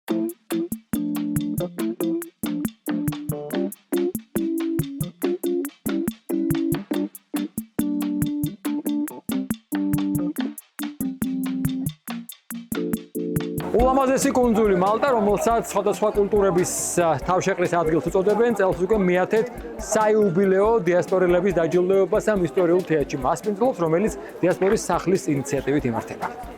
ულამაზესი კუნძული მალტა, რომელსაც სხვადასხვა კულტურების თავშეყრის ადგილს უწოდებენ, წელს უკვე მეათედ საიუბილეო დიასპორელების დაჯილდოებას ამ ისტორიულ თეატრში მასპინძლობს, რომელიც დიასპორის სახლის ინიციატივით იმართება.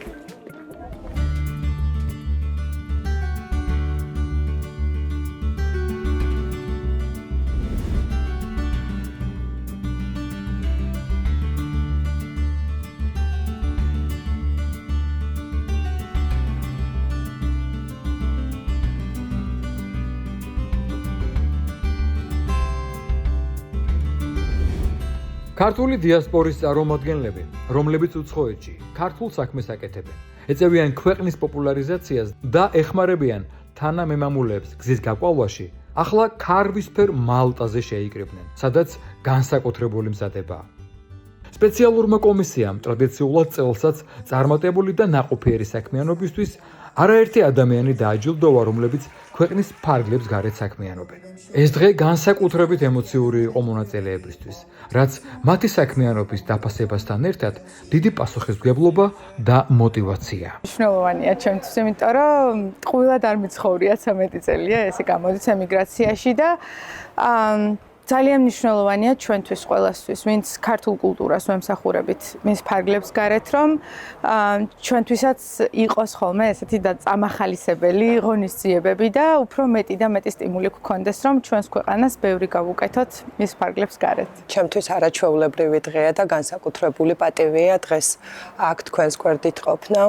ქართული დიასპორის წარმომადგენლები, რომლებიც უცხოეთში ქართულ საქმეს აკეთებენ, ეწევიან ქვეყნის პოპულარიზაციას და ეხმარებიან თანამემამულეებს გზის გაკვალვაში, ახლა ქარვისფერ მალტაზე შეიკრიბნენ, სადაც განსაკუთრებული მზადებაა. სპეციალურმა კომისიამ ტრადიციულად წელსაც წარმატებული და ნაყოფიერი საქმიანობისთვის არაერთი ადამიანი დააჯილდოვა, რომლებიც ქვეყნის ფარგლებს გარეთ საქმიანობენ. ეს დღე განსაკუთრებით ემოციური იყო მონაწილეებისთვის, რაც მათი საქმიანობის დაფასებასთან ერთად დიდი პასუხისმგებლობა და მოტივაცია. მნიშვნელოვანია ჩემთვის, იმიტომ რომ ტყუილად არ მიცხოვრია 13 წელია ესე გამოდის ემიგრაციაში და ძალიან მნიშვნელოვანია ჩვენთვის ყველასთვის, ვინც ქართულ კულტურას ვემსახურებით მის ფარგლებს გარეთ, რომ ჩვენთვისაც იყოს ხოლმე ესეთი წამახალისებელი ღონისძიებები და უფრო მეტი და მეტი სტიმული გქონდეს, რომ ჩვენს ქვეყანას ბევრი გავუკეთოთ მის ფარგლებს გარეთ. ჩემთვის არაჩვეულებრივი დღეა და განსაკუთრებული პატივია დღეს აქ თქვენს გვერდით ყოფნა.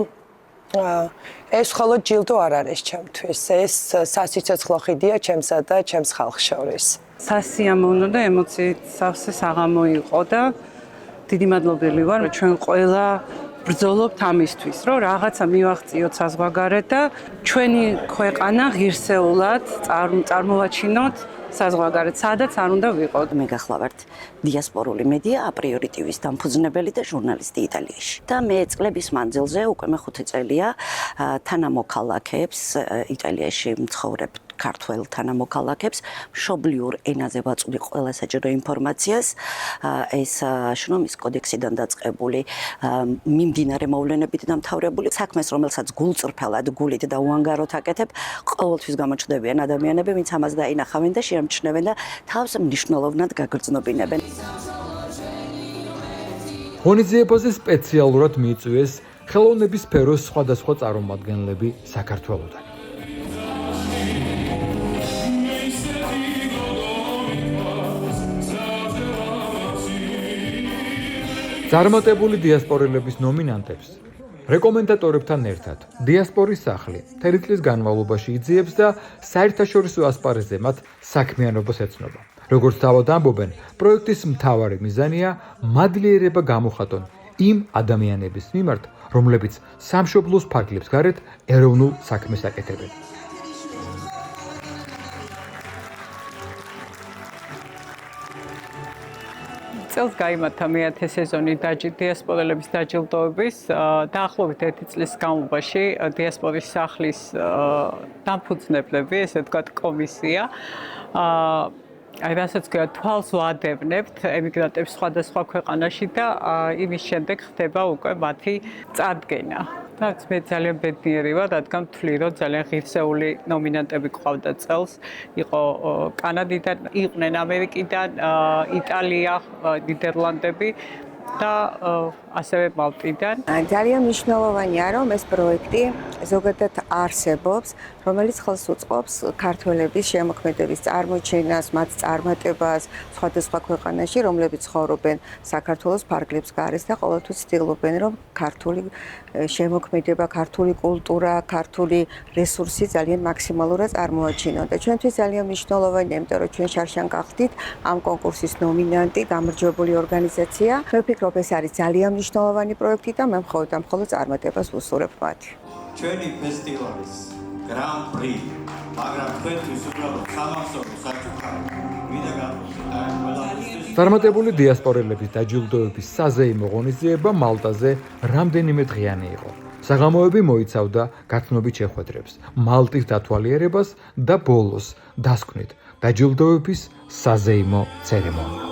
ეს მხოლოდ ჯილდო არ არის ჩემთვის, ეს სასიცოცხლო ხიდია ჩემსა და ჩემს ხალხს შორის. სასიამოვნო და ემოციით სავსე საღამო იყო და დიდი მადლობელი ვარ, რომ ჩვენ ყველა ბრძოლობთ ამისთვის, რომ რაღაცა მივაღწიოთ საზღვარგარეთ და ჩვენი ქვეყანა ღირსეულად წარმოვაჩინოთ საზღვარგარეთ, სადაც არ უნდა ვიყოთ. მე გახლავართ დიასპორული მედია აპრიორი ტივის დამფუძნებელი და ჟურნალისტი იტალიაში. და მე წლების მანძილზე უკვე მე 5 წელია თანამოქალაქეებს იტალიაში მცხოვრებ ქართველ თანამოქალაქეებს მშობლიურ ენაზე ვაწვდი ყველა საჭირო ინფორმაციას. ეს შრომის კოდექსიდან დაწყებული მიმდინარე მოვლენებით დამთავრებული საქმეს, რომელსაც გულწრფელად, გულით და უანგაროდ აკეთებ, ყოველთვის გამოჩნდებიან ადამიანები, ვინც ამას დაინახავენ და შეამჩნევენ და თავს მნიშვნელოვნად გაგრძნობინებენ. ღონისძიებაზე სპეციალურად მიიწვიეს ხელოვნების სფეროს სხვადასხვა წარმომადგენლები საქართველოდან. წარმატებული დიასპორელების ნომინანტებს რეკომენდატორებთან ერთად დიასპორის სახლი მთელი წლის განმავლობაში იძიებს და საერთაშორისო ასპარეზზე მათ საქმიანობას ეცნობა. როგორც თავად ამბობენ, პროექტის მთავარი მიზანია მადლიერება გამოხატონ იმ ადამიანების მიმართ, რომლებიც სამშობლოს ფარგლებს გარეთ ეროვნულ საქმეს აკეთებენ. წელს გაიმართა მეათე სეზონი დიასპორელების დაჯილდოების. დაახლოებით 1 წლის განმავლობაში დიასპორის სახლის დამფუძნებლები, ესე ვთქვათ, კომისია რასაც თვალს ვადევნებთ ემიგრანტებს სხვადასხვა ქვეყანაში და იმის შემდეგ ხდება უკვე მათი წარდგენა. რაც მე ძალიან ბედნიერი ვარ, რადგან ვთვლი, რომ ძალიან ღირსეული ნომინანტები ყავდა წელს. იყო კანადიდან, იყვნენ ამერიკიდან, იტალია, ნიდერლანდები და ასევე მალტიდან. ძალიან მნიშვნელოვანია, რომ ეს პროექტი ზოგადად არსებობს, რომელიც ხელს უწყობს ქართველების შემოქმედების წარმოჩენას, მათ წარმატებას სხვადასხვა ქვეყანაში, რომლებიც ცხოვრობენ საქართველოს ფარგლებს გარეთ და ყოველთვის ცდილობენ, რომ ქართული შემოქმედება, ქართული კულტურა, ქართული რესურსი ძალიან მაქსიმალურად წარმოაჩინონ. და ჩვენთვის ძალიან მნიშვნელოვანია, იმიტომ რომ ჩვენ შარშან გახდით ამ კონკურსის ნომინანტი, გამარჯვებული ორგანიზაცია. მე ვფიქრობ, ეს არის ძალიან მნიშვნელოვანი პროექტი და მე მხოლოდ წარმატებას ვუსურებ მათ. ჩვენი ფესტივალის Grand Prix, მაგრამ თქვენთვის უბრალოდ სამახსოვრო საჩუქარი. მინდა გახსოვოთ წარმატებული დიასპორელების დაჯილდოების საზეიმო ღონისძიება მალტაზე რამდენიმე დღიანი იყო. საღამოები მოიცავდა გაცნობით შეხვედრებს, მალტის დათვალიერებას და ბოლოს დასკვნით დაჯილდოების საზეიმო ცერემონია.